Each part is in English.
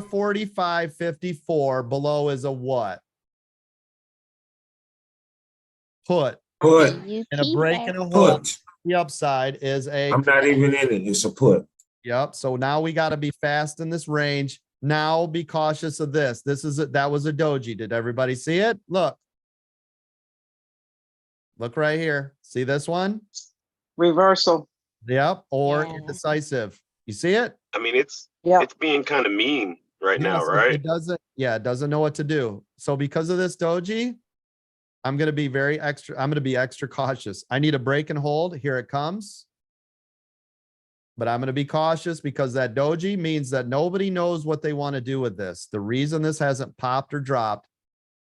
445.54 below is a what? Put. Put. And a break and a hold. Put. The upside is a I'm not even in it. It's a put. Yep. So now we got to be fast in this range. Now be cautious of this. That was a doji. Did everybody see it? Look. Look right here. See this one? Reversal. Yep. Or Yeah. indecisive. You see it? I mean, it's Yeah. being kind of mean right now, Yes, right? It doesn't know what to do. So because of this doji, I'm going to be extra cautious. I need a break and hold. Here it comes. But I'm going to be cautious because that doji means that nobody knows what they want to do with this. The reason this hasn't popped or dropped,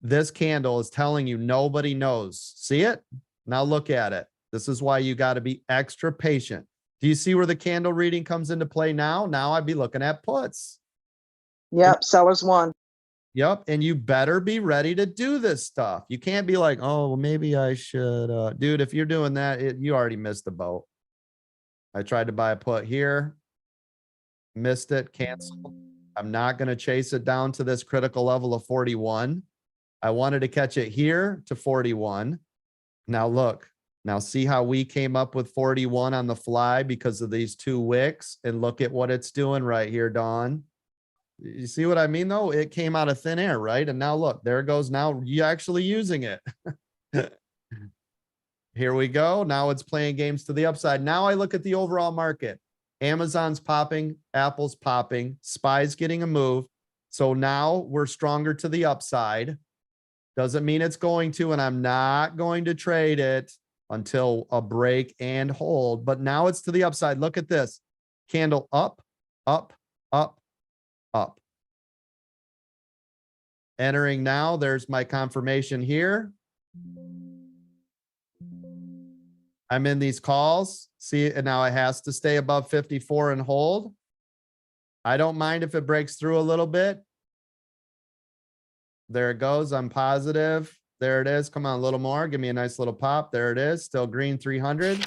this candle is telling you nobody knows. See it? Now look at it. This is why you got to be extra patient. Do you see where the candle reading comes into play now? Now I'd be looking at puts. Yep. Sellers won. Yep. And you better be ready to do this stuff. You can't be like, oh, well, maybe I should. Dude, if you're doing that, you already missed the boat. I tried to buy a put here. Missed it. Canceled. I'm not going to chase it down to this critical level of 41. I wanted to catch it here to 41. Now look. Now see how we came up with 41 on the fly because of these two wicks, and look at what it's doing right here, Dawn. You see what I mean, though? It came out of thin air, right? And now look, there it goes. Now you're actually using it. Here we go. Now it's playing games to the upside. Now I look at the overall market. Amazon's popping, Apple's popping, SPY's getting a move. So now we're stronger to the upside. Doesn't mean it's going to, and I'm not going to trade it until a break and hold. But now it's to the upside. Look at this. Candle up, up, up, up. Entering now. There's my confirmation here. I'm in these calls. See, and now it has to stay above 54 and hold. I don't mind if it breaks through a little bit. There it goes. I'm positive. There it is. Come on, a little more. Give me a nice little pop. There it is. Still green 300.